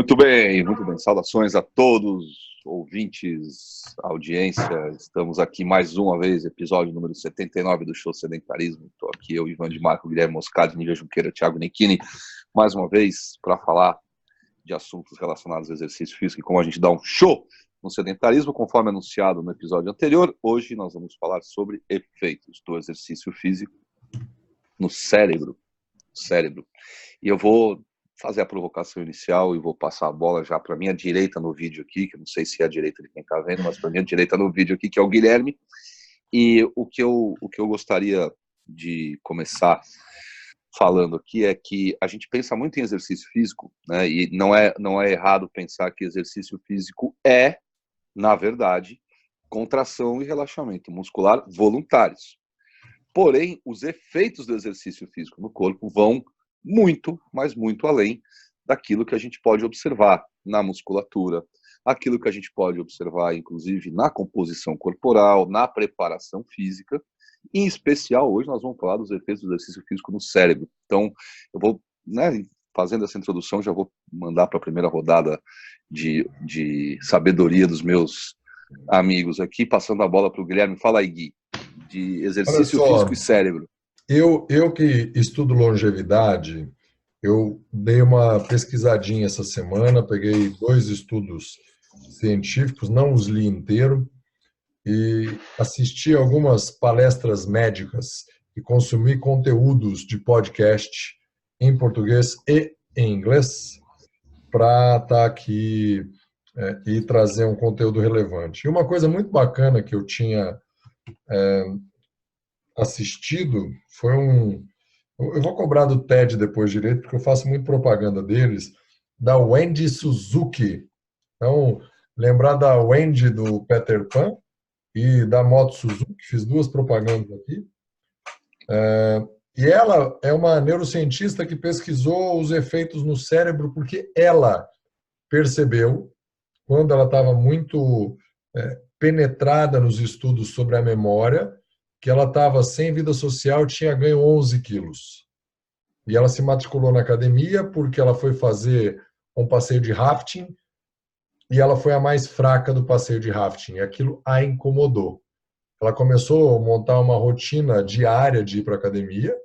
Muito bem, muito bem. Saudações a todos, ouvintes, audiência. Estamos aqui mais uma vez, episódio número 79 do Show Sedentarismo. Estou aqui, eu, Ivan de Marco, Guilherme Moscati, Nívia Junqueira, Thiago Necchini, mais uma vez para falar de assuntos relacionados ao exercício físico e como a gente dá um show no sedentarismo, conforme anunciado no episódio anterior. Hoje nós vamos falar sobre efeitos do exercício físico no cérebro. E eu vou fazer a provocação inicial e vou passar a bola já para minha direita no vídeo aqui, que eu não sei se é a direita de quem está vendo, mas para minha direita no vídeo aqui, que é o Guilherme. E o que eu gostaria de começar falando aqui é que a gente pensa muito em exercício físico, né? E não é errado pensar que exercício físico é, na verdade, contração e relaxamento muscular voluntários. Porém, os efeitos do exercício físico no corpo vão muito, mas muito além daquilo que a gente pode observar na musculatura, aquilo que a gente pode observar, inclusive, na composição corporal, na preparação física. Em especial, hoje nós vamos falar dos efeitos do exercício físico no cérebro. Então, eu vou, fazendo essa introdução, já vou mandar para a primeira rodada de sabedoria dos meus amigos aqui, passando a bola para o Guilherme. Fala aí, Gui, de exercício físico e cérebro. Eu que estudo longevidade, eu dei uma pesquisadinha essa semana, peguei 2 estudos científicos, não os li inteiro, e assisti algumas palestras médicas e consumi conteúdos de podcast em português e em inglês para estar aqui e trazer um conteúdo relevante. E uma coisa muito bacana que eu tinha assistido foi eu vou cobrar do TED depois direito, porque eu faço muito propaganda deles, da Wendy Suzuki. Então, lembrar da Wendy do Peter Pan e da Moto Suzuki, fiz 2 propagandas aqui. E ela é uma neurocientista que pesquisou os efeitos no cérebro, porque ela percebeu, quando ela estava muito penetrada nos estudos sobre a memória, que ela estava sem vida social, tinha ganho 11 quilos. E ela se matriculou na academia porque ela foi fazer um passeio de rafting e ela foi a mais fraca do passeio de rafting. E aquilo a incomodou. Ela começou a montar uma rotina diária de ir para a academia,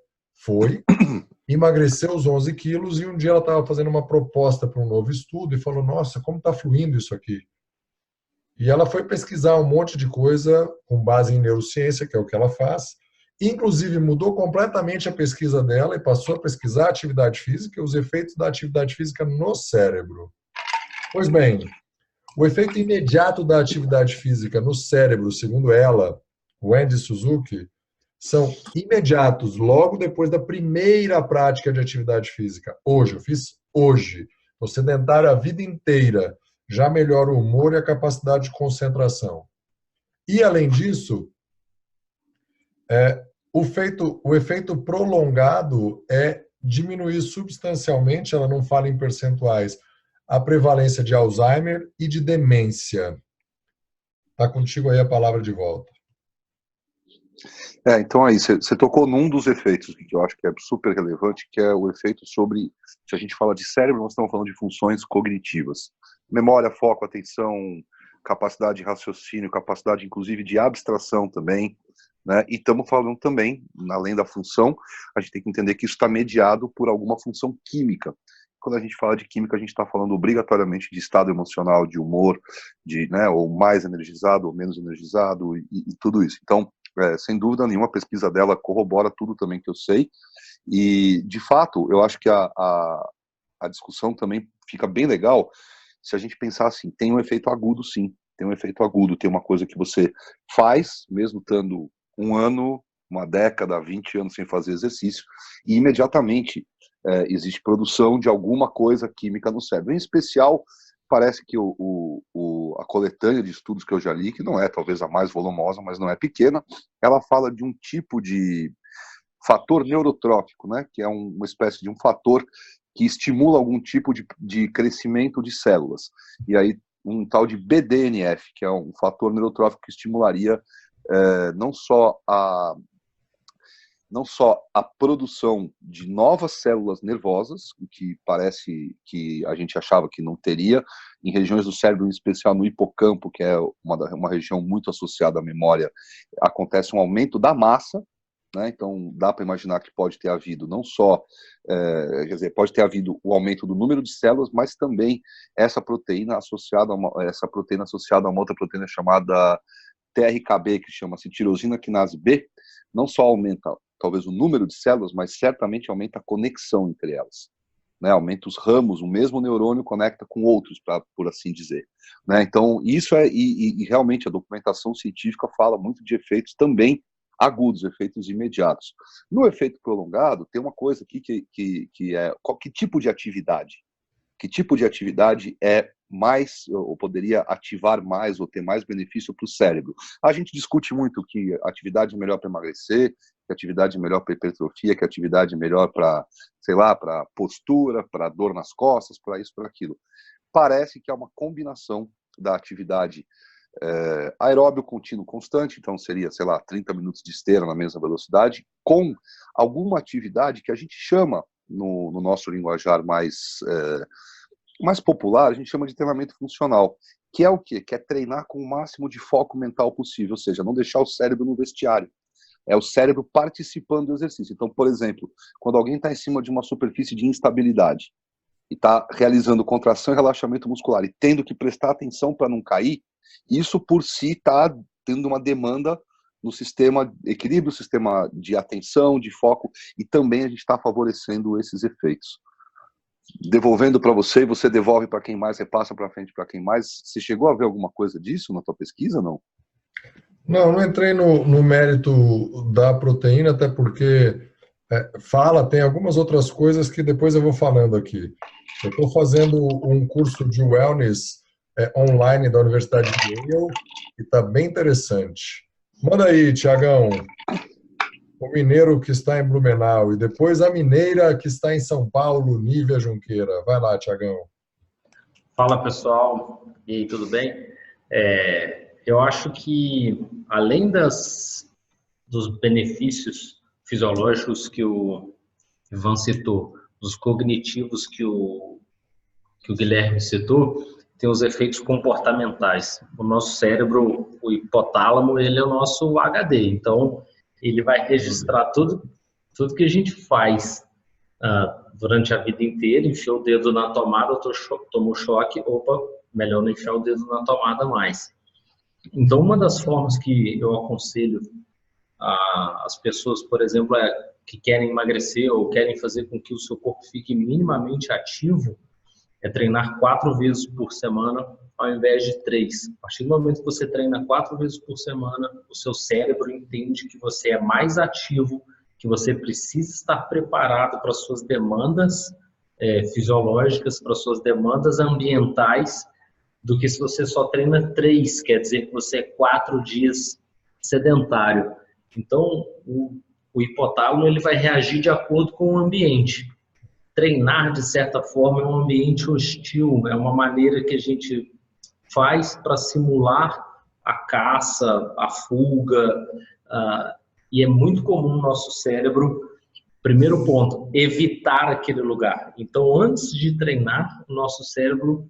emagreceu os 11 quilos e um dia ela estava fazendo uma proposta para um novo estudo e falou, nossa, como está fluindo isso aqui? E ela foi pesquisar um monte de coisa com base em neurociência, que é o que ela faz. Inclusive, mudou completamente a pesquisa dela e passou a pesquisar a atividade física e os efeitos da atividade física no cérebro. Pois bem, o efeito imediato da atividade física no cérebro, segundo ela, Wendy Suzuki, são imediatos, logo depois da primeira prática de atividade física. Hoje, eu fiz hoje. Estou sedentário a vida inteira. Já melhora o humor e a capacidade de concentração. E, além disso, o efeito prolongado é diminuir substancialmente, ela não fala em percentuais, a prevalência de Alzheimer e de demência. Está contigo aí a palavra de volta. Então aí, você tocou num dos efeitos que eu acho que é super relevante, que é o efeito sobre, se a gente fala de cérebro, nós estamos falando de funções cognitivas. Memória, foco, atenção, capacidade de raciocínio, capacidade inclusive de abstração também, né? E estamos falando também, além da função, a gente tem que entender que isso está mediado por alguma função química. Quando a gente fala de química, a gente está falando obrigatoriamente de estado emocional, de humor, ou mais energizado ou menos energizado e tudo isso. Então, sem dúvida nenhuma, a pesquisa dela corrobora tudo também que eu sei. E, de fato, eu acho que a discussão também fica bem legal se a gente pensar assim, tem um efeito agudo, sim. Tem um efeito agudo, tem uma coisa que você faz, mesmo estando 1 ano, 1 década, 20 anos sem fazer exercício, e imediatamente existe produção de alguma coisa química no cérebro. Em especial, parece que a coletânea de estudos que eu já li, que não é talvez a mais volumosa, mas não é pequena, ela fala de um tipo de fator neurotrófico, né, que é uma espécie de um fator que estimula algum tipo de crescimento de células. E aí um tal de BDNF, que é um fator neurotrófico que estimularia não só não só a produção de novas células nervosas, o que parece que a gente achava que não teria, em regiões do cérebro, em especial no hipocampo, que é uma região muito associada à memória, acontece um aumento da massa, né? Então dá para imaginar que pode ter havido não só, quer dizer, pode ter havido o aumento do número de células, mas também essa proteína associada a uma outra proteína chamada TRKB, que chama-se tirosina quinase B, não só aumenta talvez o número de células, mas certamente aumenta a conexão entre elas. Né? Aumenta os ramos, o mesmo neurônio conecta com outros, por assim dizer. Né? Então, isso e realmente a documentação científica fala muito de efeitos também agudos, efeitos imediatos. No efeito prolongado, tem uma coisa aqui que é que tipo de atividade? Que tipo de atividade é mais, ou poderia ativar mais, ou ter mais benefício para o cérebro? A gente discute muito que atividade é melhor para emagrecer, que atividade é melhor para hipertrofia, que atividade é melhor para, sei lá, para postura, para dor nas costas, para isso, para aquilo. Parece que é uma combinação da atividade aeróbio contínuo constante, então seria, sei lá, 30 minutos de esteira na mesma velocidade, com alguma atividade que a gente chama, no nosso linguajar mais popular, a gente chama de treinamento funcional, que é o quê? Que é treinar com o máximo de foco mental possível, ou seja, não deixar o cérebro no vestiário. É o cérebro participando do exercício. Então, por exemplo, quando alguém está em cima de uma superfície de instabilidade e está realizando contração e relaxamento muscular e tendo que prestar atenção para não cair, isso por si está tendo uma demanda no sistema equilíbrio, sistema de atenção, de foco, e também a gente está favorecendo esses efeitos. Devolvendo para você, você devolve para quem mais, repassa para frente para quem mais. Você chegou a ver alguma coisa disso na tua pesquisa, não? Não entrei no mérito da proteína, até porque tem algumas outras coisas que depois eu vou falando aqui. Eu estou fazendo um curso de wellness online da Universidade de Yale, que está bem interessante. Manda aí, Tiagão, o mineiro que está em Blumenau, e depois a mineira que está em São Paulo, Nívia Junqueira. Vai lá, Tiagão. Fala, pessoal. E aí, tudo bem? Eu acho que, além dos benefícios fisiológicos que o Ivan citou, dos cognitivos que o Guilherme citou, tem os efeitos comportamentais. O nosso cérebro, o hipotálamo, ele é o nosso HD. Então, ele vai registrar tudo que a gente faz durante a vida inteira. Enfiou o dedo na tomada, tomou choque, opa, melhor não enfiar o dedo na tomada mais. Então, uma das formas que eu aconselho as pessoas, por exemplo, que querem emagrecer ou querem fazer com que o seu corpo fique minimamente ativo, é treinar 4 vezes por semana ao invés de 3. A partir do momento que você treina 4 vezes por semana, o seu cérebro entende que você é mais ativo, que você precisa estar preparado para as suas demandas fisiológicas, para as suas demandas ambientais, do que se você só treina 3, quer dizer que você é 4 dias sedentário. Então, o hipotálamo ele vai reagir de acordo com o ambiente. Treinar, de certa forma, é um ambiente hostil, é uma maneira que a gente faz para simular a caça, a fuga, e é muito comum no nosso cérebro, primeiro ponto, evitar aquele lugar. Então, antes de treinar, o nosso cérebro,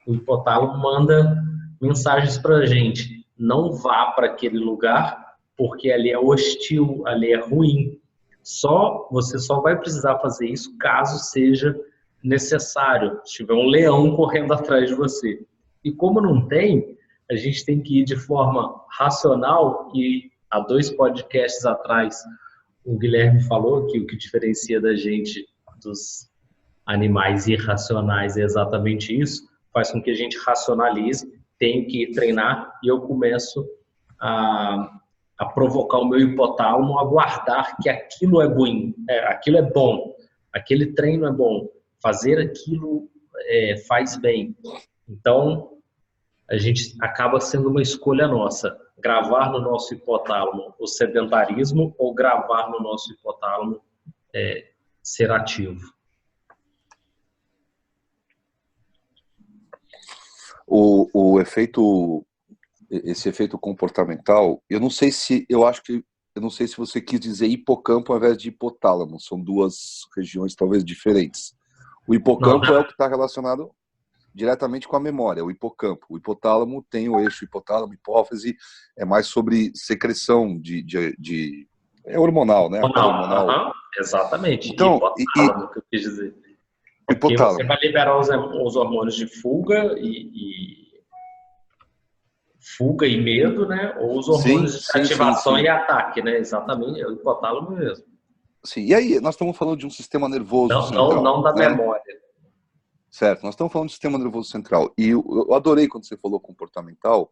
o hipotálamo, manda mensagens para a gente: não vá para aquele lugar, porque ali é hostil, ali é ruim. Você só vai precisar fazer isso caso seja necessário, se tiver um leão correndo atrás de você. E como não tem, a gente tem que ir de forma racional, e há 2 podcasts atrás o Guilherme falou que o que diferencia da gente dos animais irracionais é exatamente isso, faz com que a gente racionalize, tenho que treinar, e eu começo a provocar o meu hipotálamo a guardar que aquilo é bom, aquele treino é bom, fazer aquilo faz bem. Então, a gente acaba sendo uma escolha nossa, gravar no nosso hipotálamo o sedentarismo ou gravar no nosso hipotálamo ser ativo. Esse efeito comportamental, eu não sei se, eu acho que eu não sei se você quis dizer hipocampo ao invés de hipotálamo, são duas regiões talvez diferentes. O hipocampo é o que está relacionado diretamente com a memória, o hipocampo. O hipotálamo tem o eixo hipotálamo, hipófise, é mais sobre secreção é hormonal, né? Hormonal. Exatamente. Então, hipotálamo, que eu quis dizer. Porque hipotálamo. você vai liberar os hormônios de fuga fuga e medo, né? Ou os hormônios de ativação e ataque, né? Exatamente, é o hipotálamo mesmo. Sim, e aí nós estamos falando de um sistema nervoso central. Não da né? memória. Certo, nós estamos falando do sistema nervoso central. E eu adorei quando você falou comportamental,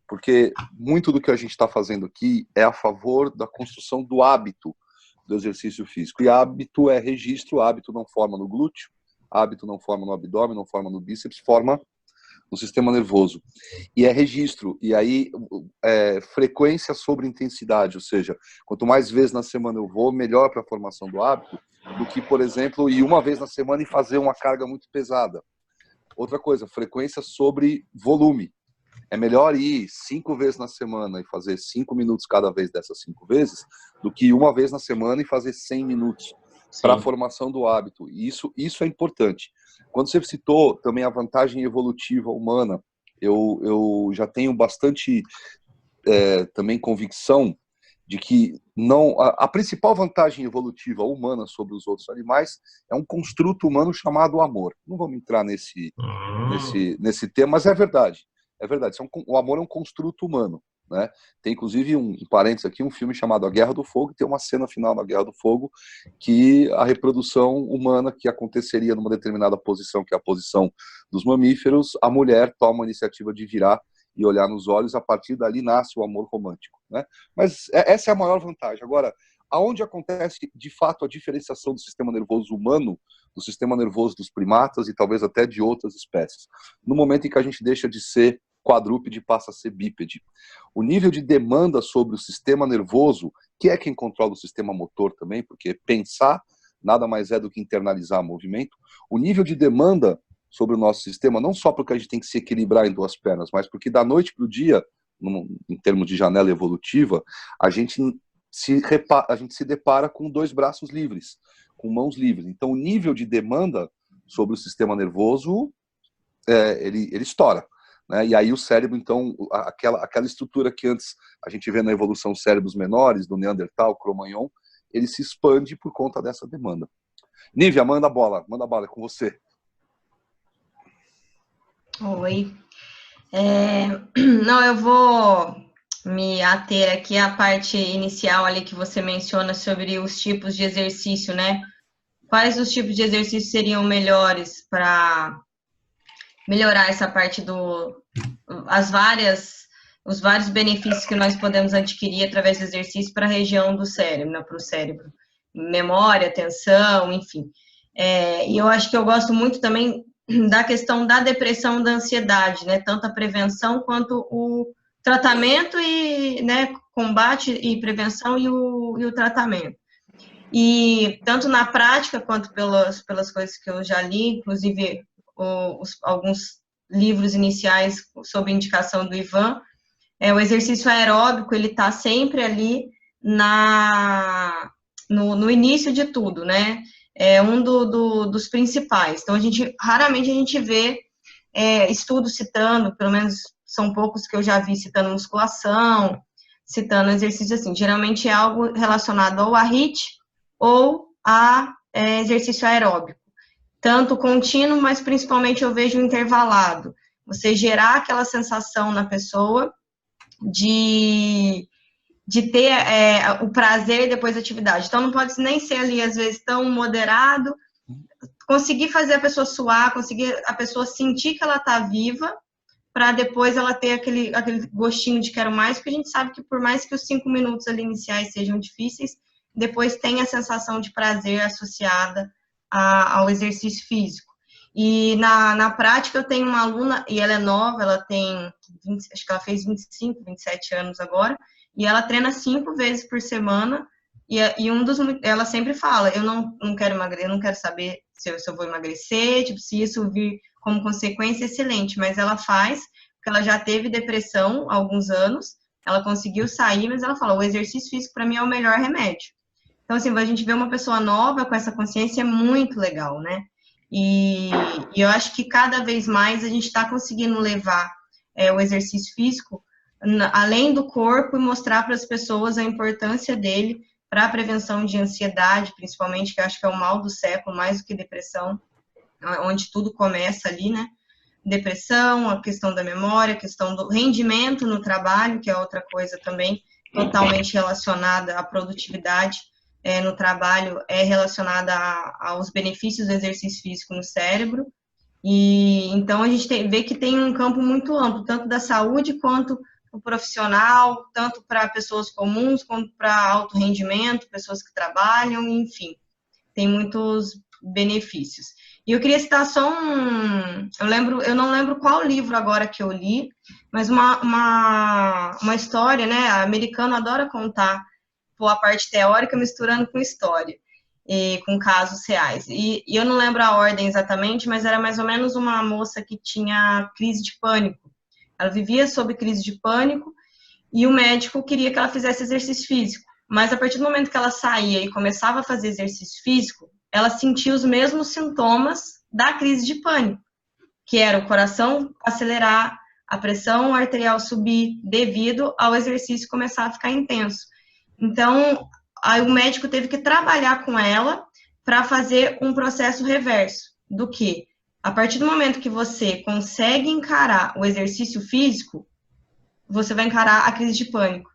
porque muito do que a gente está fazendo aqui é a favor da construção do hábito do exercício físico. E hábito é registro, hábito não forma no glúteo, hábito não forma no abdômen, não forma no bíceps, forma no sistema nervoso. E é registro, e aí frequência sobre intensidade, ou seja, quanto mais vezes na semana eu vou, melhor para a formação do hábito, do que, por exemplo, ir uma vez na semana e fazer uma carga muito pesada. Outra coisa, frequência sobre volume. É melhor ir 5 vezes na semana e fazer 5 minutos cada vez dessas 5 vezes, do que uma vez na semana e fazer 100 minutos para a formação do hábito. E isso é importante. Quando você citou também a vantagem evolutiva humana, eu já tenho bastante também convicção de que a principal vantagem evolutiva humana sobre os outros animais é um construto humano chamado amor. Não vamos entrar nesse tema, mas é verdade. É verdade. O amor é um construto humano. Né? Tem inclusive um parênteses aqui, um filme chamado A Guerra do Fogo, tem uma cena final na Guerra do Fogo que a reprodução humana que aconteceria numa determinada posição, que é a posição dos mamíferos, a mulher toma a iniciativa de virar e olhar nos olhos, a partir dali nasce o amor romântico. Né? Mas essa é a maior vantagem. Agora, aonde acontece de fato a diferenciação do sistema nervoso humano do sistema nervoso dos primatas e talvez até de outras espécies? No momento em que a gente deixa de ser quadrúpede e passa a ser bípede. O nível de demanda sobre o sistema nervoso, que é quem controla o sistema motor também, porque pensar nada mais é do que internalizar movimento, o nível de demanda sobre o nosso sistema, não só porque a gente tem que se equilibrar em duas pernas, mas porque da noite para o dia, em termos de janela evolutiva, a gente se depara com 2 braços livres, com mãos livres. Então o nível de demanda sobre o sistema nervoso, ele estoura. Né? E aí o cérebro, então, aquela estrutura que antes a gente vê na evolução cérebros menores, do Neandertal, Cro-Magnon, ele se expande por conta dessa demanda. Nívia, manda a bola, é com você. Oi. Não, eu vou me ater aqui à parte inicial ali que você menciona sobre os tipos de exercício, né? Quais os tipos de exercício seriam melhores para melhorar essa parte os vários benefícios que nós podemos adquirir através do exercício para a região do cérebro, né, para o cérebro, memória, atenção, enfim. E eu acho que eu gosto muito também da questão da depressão, da ansiedade, né, tanto a prevenção quanto o tratamento e, né, combate e prevenção e o tratamento. E tanto na prática quanto pelas coisas que eu já li, inclusive alguns livros iniciais sob indicação do Ivan, o exercício aeróbico, ele está sempre ali no início de tudo, né? É um dos principais. Então, raramente a gente vê estudos citando, pelo menos são poucos que eu já vi citando musculação, citando exercício assim. Geralmente é algo relacionado ou a HIIT ou a exercício aeróbico. Tanto contínuo, mas principalmente eu vejo intervalado. Você gerar aquela sensação na pessoa de ter o prazer depois da atividade. Então, não pode nem ser ali, às vezes, tão moderado. Conseguir fazer a pessoa suar, conseguir a pessoa sentir que ela está viva, para depois ela ter aquele gostinho de quero mais, porque a gente sabe que por mais que os 5 minutos ali iniciais sejam difíceis, depois tem a sensação de prazer associada ao exercício físico. E na prática eu tenho uma aluna, e ela é nova, ela tem, acho que ela fez 25, 27 anos agora, e ela treina 5 vezes por semana, e ela sempre fala, eu não quero emagrecer, eu não quero saber se eu vou emagrecer, tipo, se isso vir como consequência, excelente, mas ela faz, porque ela já teve depressão há alguns anos, ela conseguiu sair, mas ela falou, o exercício físico para mim é o melhor remédio. Então, assim, a gente vê uma pessoa nova com essa consciência é muito legal, né? E eu acho que cada vez mais a gente está conseguindo levar o exercício físico além do corpo e mostrar para as pessoas a importância dele para a prevenção de ansiedade, principalmente, que eu acho que é o mal do século, mais do que depressão, onde tudo começa ali, né? Depressão, a questão da memória, a questão do rendimento no trabalho, que é outra coisa também totalmente relacionada à produtividade no trabalho, é relacionada aos benefícios do exercício físico no cérebro. E então a gente vê que tem um campo muito amplo, tanto da saúde quanto o profissional, tanto para pessoas comuns quanto para alto rendimento, pessoas que trabalham, enfim, tem muitos benefícios. E eu queria citar só eu não lembro qual livro agora que eu li, mas uma história, né? A americana adora contar a parte teórica misturando com história, e com casos reais. E eu não lembro a ordem exatamente, mas era mais ou menos uma moça que tinha crise de pânico. Ela vivia sob crise de pânico e o médico queria que ela fizesse exercício físico. Mas a partir do momento que ela saía e começava a fazer exercício físico, ela sentia os mesmos sintomas da crise de pânico, que era o coração acelerar, a pressão arterial subir, devido ao exercício começar a ficar intenso. Então, aí o médico teve que trabalhar com ela para fazer um processo reverso, do que, a partir do momento que você consegue encarar o exercício físico, você vai encarar a crise de pânico.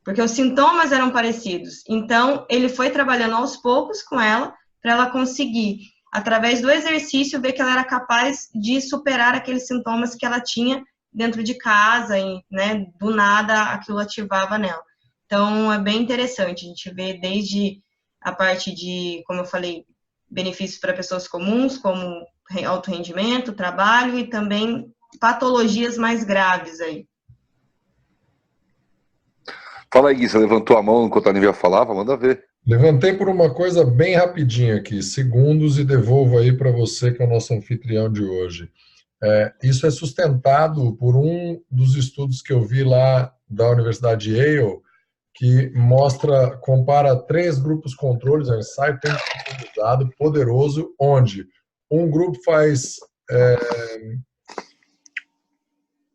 Porque os sintomas eram parecidos. Então, ele foi trabalhando aos poucos com ela, para ela conseguir, através do exercício, ver que ela era capaz de superar aqueles sintomas que ela tinha dentro de casa, e, né, do nada aquilo ativava nela. Então, é bem interessante, a gente vê desde a parte de, como eu falei, benefícios para pessoas comuns, como alto rendimento, trabalho, e também patologias mais graves aí. Fala aí, Gui, você levantou a mão enquanto a Nívia falava, manda ver. Levantei por uma coisa bem rapidinha aqui, segundos, e devolvo aí para você, que é o nosso anfitrião de hoje. Isso é sustentado por um dos estudos que eu vi lá da Universidade de Yale, que compara 3 grupos controles, é um ensaio randomizado, poderoso, onde um grupo faz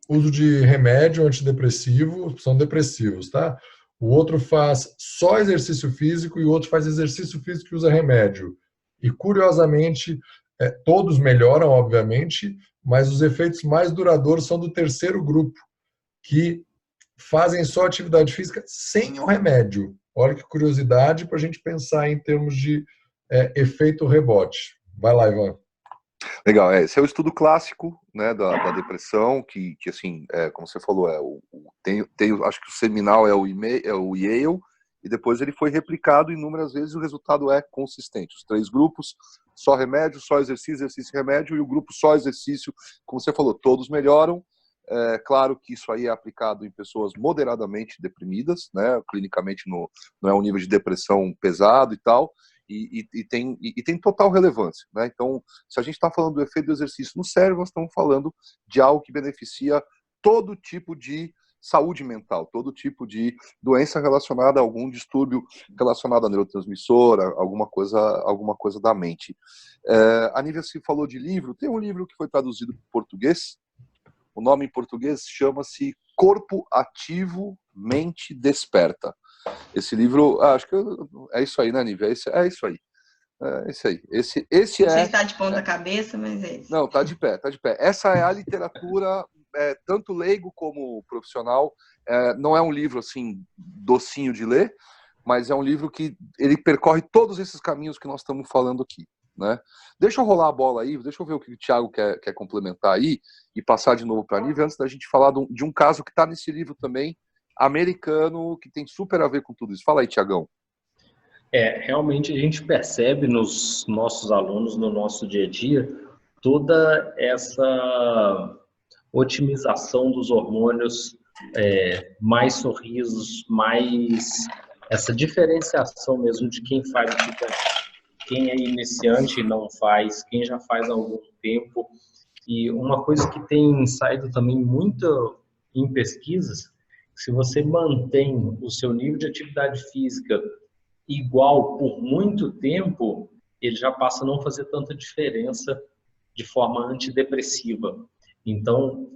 uso de remédio antidepressivo, são depressivos, tá? O outro faz só exercício físico e o outro faz exercício físico e usa remédio. E, curiosamente, todos melhoram, obviamente, mas os efeitos mais duradouros são do terceiro grupo, que fazem só atividade física sem o remédio. Olha que curiosidade para a gente pensar em termos de efeito rebote. Vai lá, Ivan. Legal, esse é o estudo clássico, né, da depressão, que assim, como você falou, acho que o seminal é o Yale, e depois ele foi replicado inúmeras vezes e o resultado é consistente. Os 3 grupos, só remédio, só exercício, exercício e remédio, e o grupo só exercício, como você falou, todos melhoram. Claro que isso aí é aplicado em pessoas moderadamente deprimidas, né, clinicamente não é um nível de depressão pesado e tal, e tem total relevância, né? Então, se a gente está falando do efeito do exercício no cérebro, nós estamos falando de algo que beneficia todo tipo de saúde mental, todo tipo de doença relacionada a algum distúrbio relacionado a neurotransmissor, alguma coisa da mente. A Nívia se falou de livro, tem um livro que foi traduzido para o português, o nome em português chama-se Corpo Ativo, Mente Desperta. Esse livro, acho que é isso aí, né, Nívia? É isso aí. É isso aí. Esse não sei se está de ponta cabeça, mas é isso. Não, tá de pé. Essa é a literatura, tanto leigo como profissional. Não é um livro, assim, docinho de ler, mas é um livro que ele percorre todos esses caminhos que nós estamos falando aqui, né? Deixa eu rolar a bola aí, deixa eu ver o que o Thiago quer complementar aí e passar de novo para a Nívia, antes da gente falar de um caso que está nesse livro também, americano, que tem super a ver com tudo isso. Fala aí, Thiagão. Realmente a gente percebe nos nossos alunos, no nosso dia a dia, toda essa otimização dos hormônios, mais sorrisos, mais essa diferenciação mesmo de quem faz o que quem é iniciante e não faz, quem já faz há algum tempo. E uma coisa que tem saído também muito em pesquisas se você mantém o seu nível de atividade física igual por muito tempo, ele já passa a não fazer tanta diferença de forma antidepressiva. Então,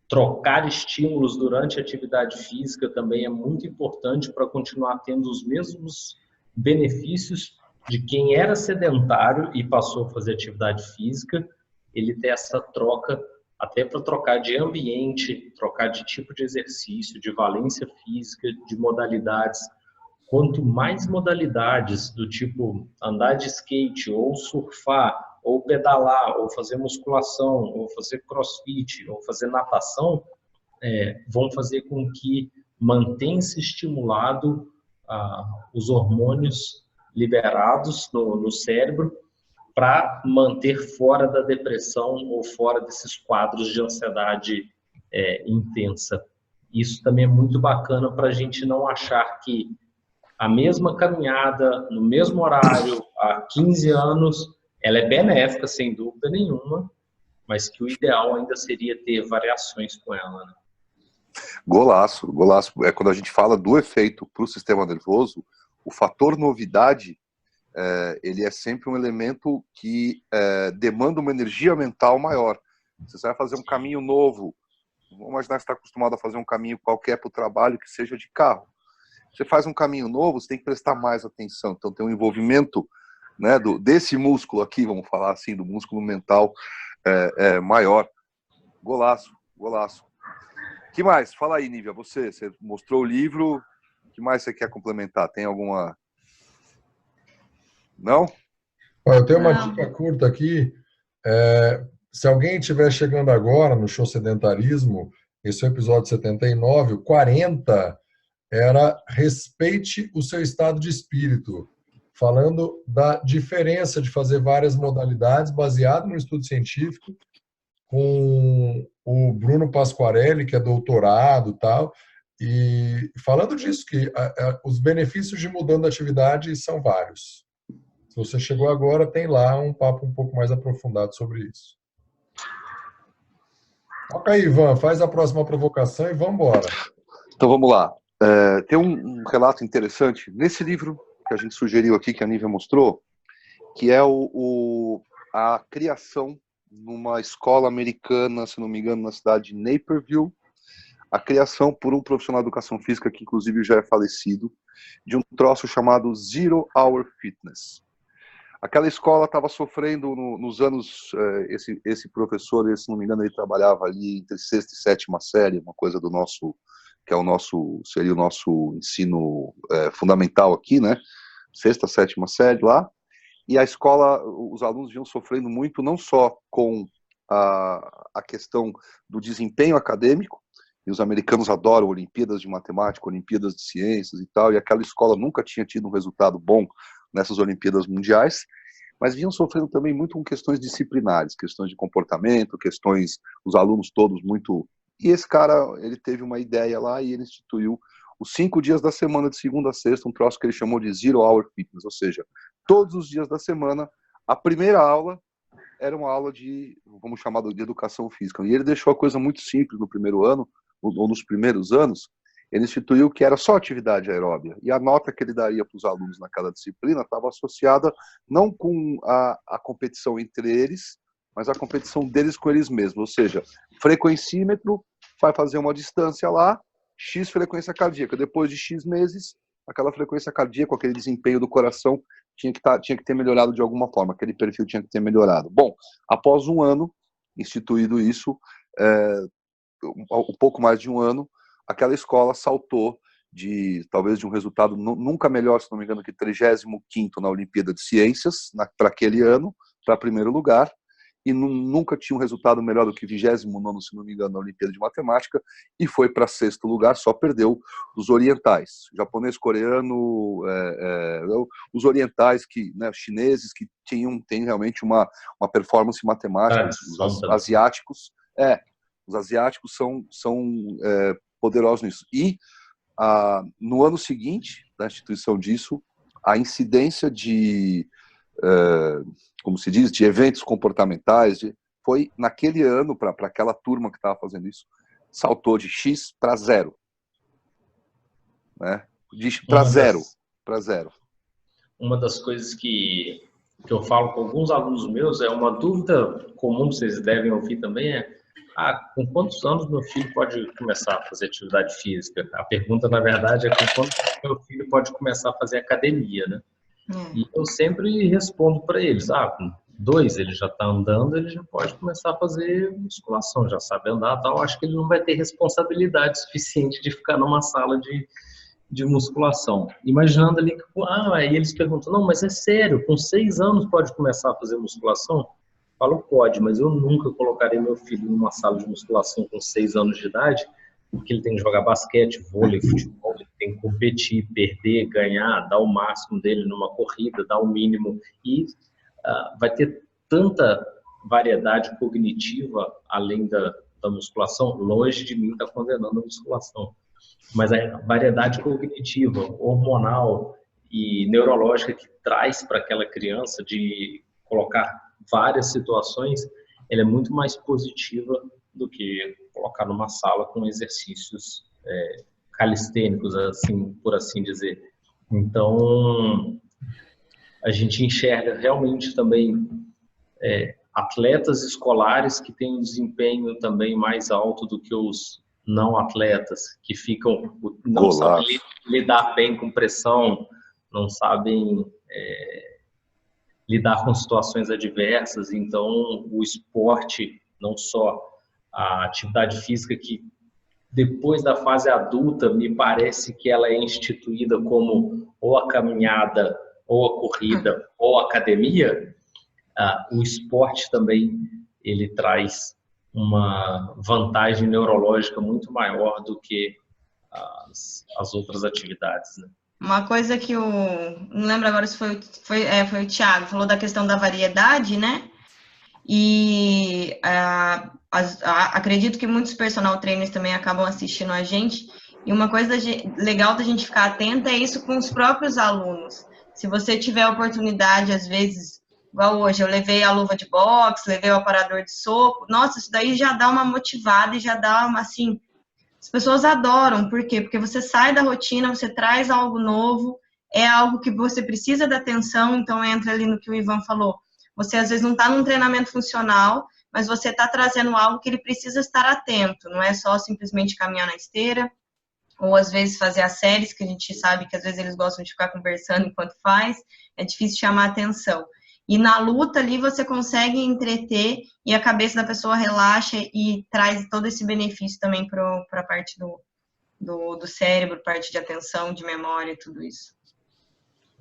trocar estímulos durante a atividade física também é muito importante para continuar tendo os mesmos benefícios de quem era sedentário e passou a fazer atividade física, ele ter essa troca, até para trocar de ambiente, trocar de tipo de exercício, de valência física, de modalidades. Quanto mais modalidades do tipo andar de skate, ou surfar, ou pedalar, ou fazer musculação, ou fazer crossfit, ou fazer natação, vão fazer com que mantenha-se estimulado os hormônios liberados no cérebro para manter fora da depressão ou fora desses quadros de ansiedade intensa. Isso também é muito bacana para a gente não achar que a mesma caminhada, no mesmo horário, há 15 anos, ela é benéfica, sem dúvida nenhuma, mas que o ideal ainda seria ter variações com ela, né? Golaço, golaço. É quando a gente fala do efeito para o sistema nervoso, o fator novidade, ele é sempre um elemento que demanda uma energia mental maior. Você vai fazer um caminho novo, vamos imaginar que você está acostumado a fazer um caminho qualquer para o trabalho, que seja de carro. Você faz um caminho novo, você tem que prestar mais atenção. Então tem um envolvimento, né, desse músculo aqui, vamos falar assim, do músculo mental maior. Golaço, golaço. Que mais? Fala aí, Nívia, você mostrou o livro, o que mais você quer complementar? Tem alguma... Não? Eu tenho uma dica curta aqui. Se alguém estiver chegando agora no Show Sedentarismo, esse é o episódio 79, o 40 era Respeite o seu estado de espírito, falando da diferença de fazer várias modalidades baseado no estudo científico, com o Bruno Pasquarelli, que é doutorado e tal, e falando disso, que os benefícios de mudando a atividade são vários. Se você chegou agora, tem lá um papo um pouco mais aprofundado sobre isso. Toca aí, Ivan, faz a próxima provocação e vamos embora. Então vamos lá. Tem um relato interessante nesse livro que a gente sugeriu aqui, que a Nívia mostrou, que é a criação numa escola americana, se não me engano, na cidade de Naperville, a criação por um profissional de educação física, que inclusive já é falecido, de um troço chamado Zero Hour Fitness. Aquela escola estava sofrendo nos anos, esse professor, se não me engano, ele trabalhava ali entre sexta e sétima série, uma coisa do nosso, que seria o nosso ensino fundamental aqui, né? Sexta, sétima série lá. E a escola, os alunos vinham sofrendo muito, não só com a questão do desempenho acadêmico, e os americanos adoram Olimpíadas de Matemática, Olimpíadas de Ciências e tal, e aquela escola nunca tinha tido um resultado bom nessas Olimpíadas Mundiais, mas vinham sofrendo também muito com questões disciplinares, questões de comportamento, os alunos todos muito... E esse cara, ele teve uma ideia lá e ele instituiu os 5 dias da semana, de segunda a sexta, um troço que ele chamou de Zero Hour Fitness, ou seja, todos os dias da semana, a primeira aula era uma aula vamos chamar de educação física. E ele deixou a coisa muito simples no primeiro ano, ou nos primeiros anos. Ele instituiu que era só atividade aeróbia. E a nota que ele daria para os alunos naquela disciplina estava associada não com a competição entre eles, mas a competição deles com eles mesmos. Ou seja, frequencímetro vai fazer uma distância lá, X frequência cardíaca. Depois de X meses, aquela frequência cardíaca, aquele desempenho do coração tinha que ter melhorado de alguma forma. Aquele perfil tinha que ter melhorado. Bom, após um ano instituído isso, um pouco mais de um ano, aquela escola saltou talvez de um resultado nunca melhor, se não me engano, que 35º na Olimpíada de Ciências, para aquele ano, para primeiro lugar, e nunca tinha um resultado melhor do que 29º, se não me engano, na Olimpíada de Matemática, e foi para 6º lugar, só perdeu os orientais, japonês, coreano, os orientais, né, chineses, que têm realmente uma performance matemática, os asiáticos, os asiáticos são poderosos nisso. E no ano seguinte da instituição disso, a incidência como se diz, de eventos comportamentais, foi naquele ano, para aquela turma que estava fazendo isso, saltou de X para 0. né? Para zero. Uma das coisas que eu falo com alguns alunos meus, é uma dúvida comum que vocês devem ouvir também, com quantos anos meu filho pode começar a fazer atividade física? A pergunta, na verdade, é com quantos meu filho pode começar a fazer academia, né? E eu sempre respondo para eles, com 2 ele já está andando, ele já pode começar a fazer musculação, já sabe andar, tal. Acho que ele não vai ter responsabilidade suficiente de ficar numa sala de musculação. Imaginando ali que, aí eles perguntam, não, mas é sério, com 6 anos pode começar a fazer musculação? Eu falo, pode, mas eu nunca colocarei meu filho numa sala de musculação com 6 anos de idade, porque ele tem que jogar basquete, vôlei, futebol, ele tem que competir, perder, ganhar, dar o máximo dele numa corrida, dar o mínimo, e vai ter tanta variedade cognitiva além da musculação, longe de mim estar condenando a musculação. Mas a variedade cognitiva, hormonal e neurológica que traz para aquela criança de colocar várias situações, ela é muito mais positiva do que colocar numa sala com exercícios calistênicos, assim, por assim dizer. Então, a gente enxerga realmente também atletas escolares que têm um desempenho também mais alto do que os não atletas, que não sabem lidar bem com pressão, não sabem lidar com situações adversas. Então, o esporte, não só a atividade física, que depois da fase adulta, me parece que ela é instituída como ou a caminhada, ou a corrida, ou a academia, o esporte também, ele traz uma vantagem neurológica muito maior do que as outras atividades, né? Uma coisa que não lembro agora se foi o Thiago, falou da questão da variedade, né? E acredito que muitos personal trainers também acabam assistindo a gente. E uma coisa legal da gente ficar atenta é isso com os próprios alunos. Se você tiver a oportunidade, às vezes, igual hoje, eu levei a luva de boxe, levei o aparador de soco. Nossa, isso daí já dá uma motivada e já dá uma, assim... As pessoas adoram. Por quê? Porque você sai da rotina, você traz algo novo, é algo que você precisa da atenção, então entra ali no que o Ivan falou. Você, às vezes, não está num treinamento funcional, mas você está trazendo algo que ele precisa estar atento. Não é só simplesmente caminhar na esteira, ou, às vezes, fazer as séries, que a gente sabe que, às vezes, eles gostam de ficar conversando enquanto faz. É difícil chamar a atenção. E na luta ali você consegue entreter e a cabeça da pessoa relaxa e traz todo esse benefício também para a parte do cérebro, parte de atenção, de memória e tudo isso.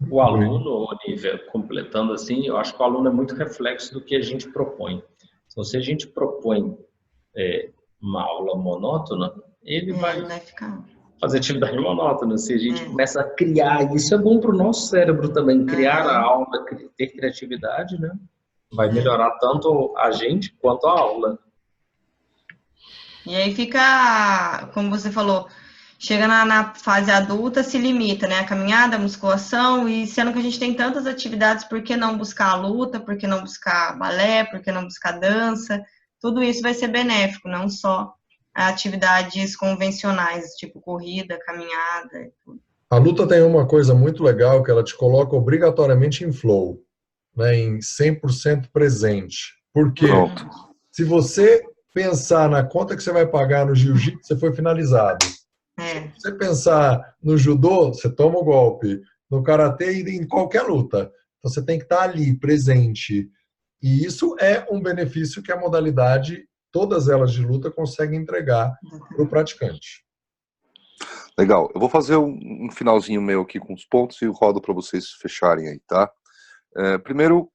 O aluno, Olivia, completando assim, eu acho que o aluno é muito reflexo do que a gente propõe. Então, se a gente propõe uma aula monótona, ele vai ficar... fazer atividade monótona. Se a gente começa a criar, isso é bom para o nosso cérebro também, criar a aula, ter criatividade, né? Vai melhorar tanto a gente quanto a aula. E aí fica, como você falou, chega na fase adulta, se limita, né? A caminhada, a musculação, e sendo que a gente tem tantas atividades, por que não buscar a luta, por que não buscar balé, por que não buscar dança? Tudo isso vai ser benéfico, não só atividades convencionais, tipo corrida, caminhada e tudo. A luta tem uma coisa muito legal, que ela te coloca obrigatoriamente em flow, né, em 100% presente. Porque se você pensar na conta que você vai pagar no jiu-jitsu, você foi finalizado. Se você pensar no judô, você toma o golpe. No karatê e em qualquer luta. Então você tem que estar ali, presente. E isso é um benefício que a modalidade, todas elas de luta, conseguem entregar para o praticante. Legal. Eu vou fazer um finalzinho meu aqui com os pontos e rodo para vocês fecharem aí, tá? Primeiro,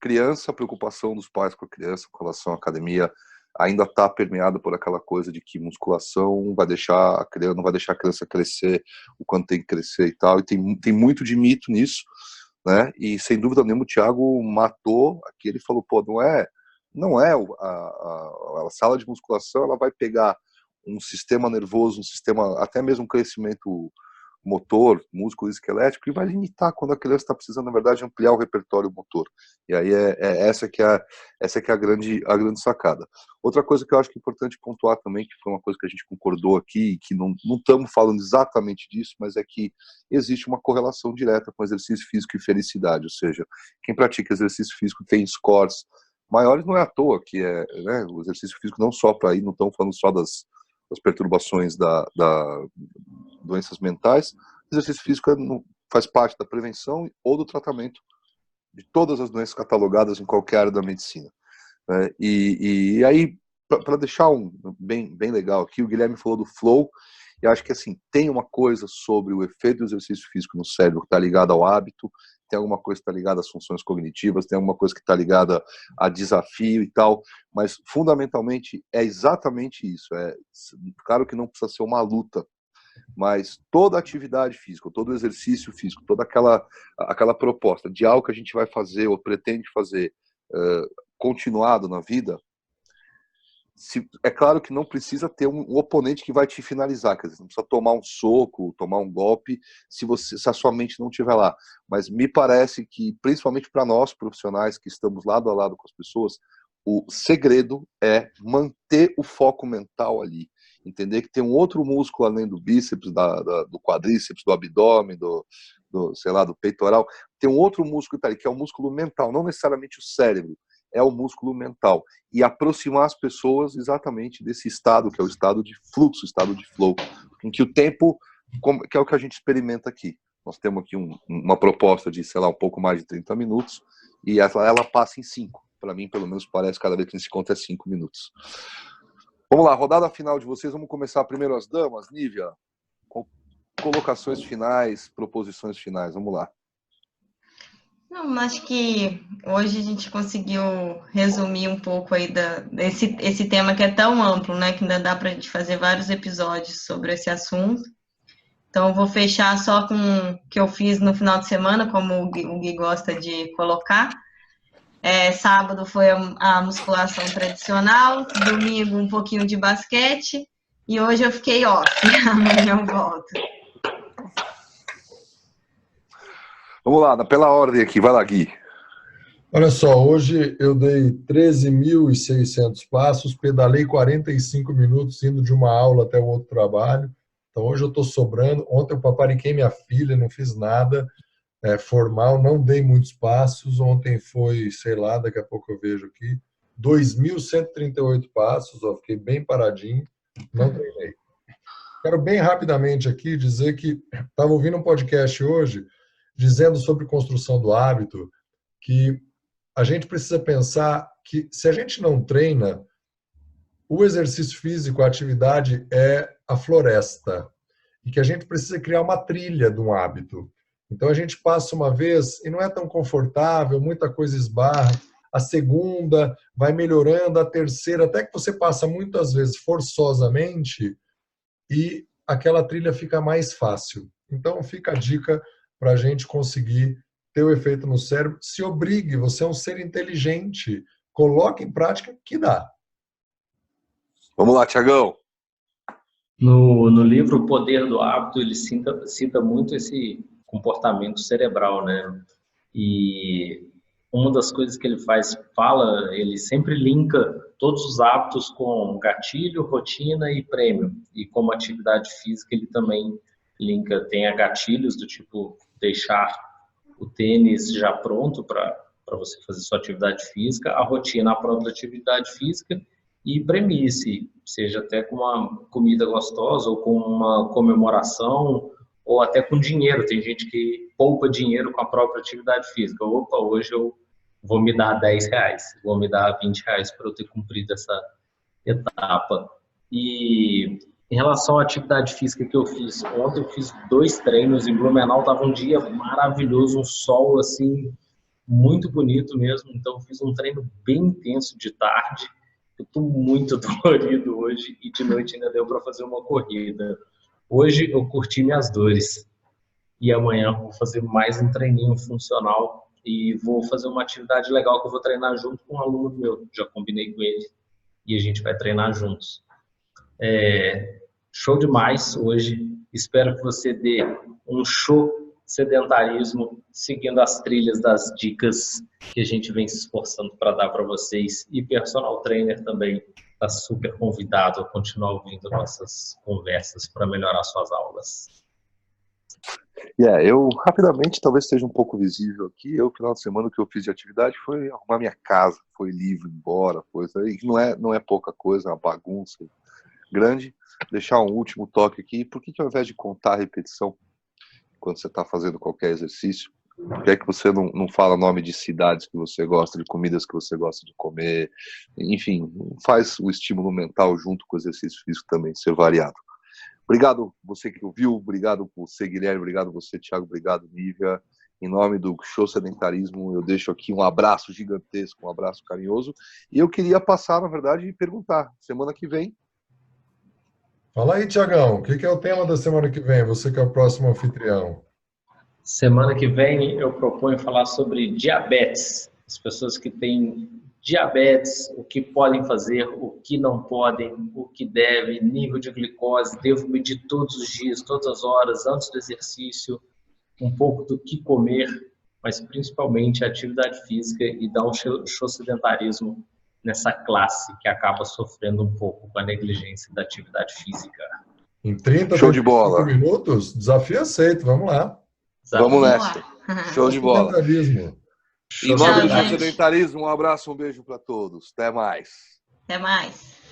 criança, a preocupação dos pais com a criança com relação à academia ainda está permeada por aquela coisa de que musculação não vai deixar a criança crescer o quanto tem que crescer e tal. E tem muito de mito nisso, né? E sem dúvida nenhuma o Thiago matou aqui. Ele falou, pô, não é a sala de musculação, ela vai pegar um sistema nervoso, um sistema, até mesmo um crescimento motor, músculo esquelético, e vai limitar quando a criança está precisando, na verdade, ampliar o repertório motor. E aí essa que é a grande sacada. Outra coisa que eu acho que é importante pontuar também, que foi uma coisa que a gente concordou aqui, que não estamos falando exatamente disso, mas é que existe uma correlação direta com exercício físico e felicidade, ou seja, quem pratica exercício físico tem scores maiores, não é à toa que né, o exercício físico não só para ir, não estamos falando só das perturbações da doenças mentais, o exercício físico faz parte da prevenção ou do tratamento de todas as doenças catalogadas em qualquer área da medicina. Né? E aí, para deixar bem legal aqui, o Guilherme falou do flow, e acho que assim, tem uma coisa sobre o efeito do exercício físico no cérebro que está ligado ao hábito, tem alguma coisa que está ligada às funções cognitivas, tem alguma coisa que está ligada a desafio e tal, mas fundamentalmente é exatamente isso. Claro que não precisa ser uma luta, mas toda atividade física, todo exercício físico, toda aquela proposta de algo que a gente vai fazer ou pretende fazer continuado na vida, é claro que não precisa ter um oponente que vai te finalizar, quer dizer, não precisa tomar um soco, tomar um golpe, se a sua mente não estiver lá. Mas me parece que, principalmente para nós profissionais que estamos lado a lado com as pessoas, o segredo é manter o foco mental ali. Entender que tem um outro músculo além do bíceps, do quadríceps, do abdômen, sei lá, do peitoral. Tem um outro músculo que tá ali, que é o músculo mental, não necessariamente o cérebro, é o músculo mental. E aproximar as pessoas exatamente desse estado, que é o estado de fluxo, estado de flow, em que o tempo, que é o que a gente experimenta aqui. Nós temos aqui uma proposta de, sei lá, um pouco mais de 30 minutos, e ela passa em 5. Para mim, pelo menos, parece cada vez que a gente se conta é 5 minutos. Vamos lá, rodada final de vocês. Vamos começar primeiro as damas. Nívia, colocações finais, proposições finais. Vamos lá. Não, acho que hoje a gente conseguiu resumir um pouco aí esse tema que é tão amplo, né? Que ainda dá para a gente fazer vários episódios sobre esse assunto. Então, eu vou fechar só com o que eu fiz no final de semana, como o Gui gosta de colocar. Sábado foi a musculação tradicional, domingo um pouquinho de basquete, e hoje eu fiquei off. Amanhã eu volto. Vamos lá, pela ordem aqui. Vai lá, Gui. Olha só, hoje eu dei 13.600 passos, pedalei 45 minutos indo de uma aula até o outro trabalho. Então hoje eu estou sobrando. Ontem eu papariquei minha filha, não fiz nada formal, não dei muitos passos. Ontem foi, sei lá, daqui a pouco eu vejo aqui, 2.138 passos, ó, fiquei bem paradinho, não treinei. Quero bem rapidamente aqui dizer que estava ouvindo um podcast hoje dizendo sobre construção do hábito, que a gente precisa pensar que se a gente não treina, o exercício físico, a atividade é a floresta, e que a gente precisa criar uma trilha de um hábito. Então a gente passa uma vez e não é tão confortável, muita coisa esbarra, a segunda vai melhorando, a terceira, até que você passa muitas vezes forçosamente e aquela trilha fica mais fácil. Então fica a dica para a gente conseguir ter o efeito no cérebro. Se obrigue, você é um ser inteligente, coloque em prática que dá. Vamos lá, Tiagão. No livro O Poder do Hábito, ele cita muito esse comportamento cerebral, né? E uma das coisas que ele ele sempre linka todos os hábitos com gatilho, rotina e prêmio. E como atividade física, ele também linka, tem gatilhos do tipo deixar o tênis já pronto para você fazer sua atividade física, a rotina, a própria atividade física, e premie-se, seja até com uma comida gostosa ou com uma comemoração, ou até com dinheiro. Tem gente que poupa dinheiro com a própria atividade física. Opa, hoje eu vou me dar R$10, vou me dar R$20 para eu ter cumprido essa etapa. E em relação à atividade física que eu fiz, ontem eu fiz 2 treinos em Blumenau, estava um dia maravilhoso, um sol assim, muito bonito mesmo, então eu fiz um treino bem intenso de tarde, eu estou muito dolorido hoje e de noite ainda deu para fazer uma corrida. Hoje eu curti minhas dores e amanhã eu vou fazer mais um treininho funcional e vou fazer uma atividade legal que eu vou treinar junto com um aluno meu, já combinei com ele e a gente vai treinar juntos. Show demais hoje, Espero que você dê um show sedentarismo, seguindo as trilhas das dicas que a gente vem se esforçando para dar para vocês. E personal trainer também está super convidado a continuar ouvindo nossas conversas para melhorar suas aulas. Eu rapidamente, talvez seja um pouco visível aqui, no final de semana, o que eu fiz de atividade foi arrumar minha casa, foi livro embora, coisa, e não é pouca coisa, é uma bagunça grande. Deixar um último toque aqui, por que ao invés de contar a repetição, quando você está fazendo qualquer exercício, por que é que você não fala nome de cidades que você gosta, de comidas que você gosta de comer, enfim, faz o estímulo mental junto com o exercício físico também ser variado. Obrigado você que ouviu, obrigado você, Guilherme, obrigado você, Thiago, obrigado, Nívia. Em nome do Show Sedentarismo, eu deixo aqui um abraço gigantesco, um abraço carinhoso. E eu queria passar, na verdade, e perguntar, semana que vem... Fala aí, Thiagão, o que é o tema da semana que vem? Você que é o próximo anfitrião. Semana que vem eu proponho falar sobre diabetes. As pessoas que têm diabetes, o que podem fazer, o que não podem, o que devem, nível de glicose, devo medir todos os dias, todas as horas, antes do exercício, um pouco do que comer, mas principalmente a atividade física e dar um show sedentarismo nessa classe que acaba sofrendo um pouco com a negligência da atividade física. Em 30, Show de bola. minutos, desafio aceito, vamos lá. Vamos nessa. Show de bola. Em nome do Show Sedentarismo, um abraço, um beijo para todos. Até mais. Até mais.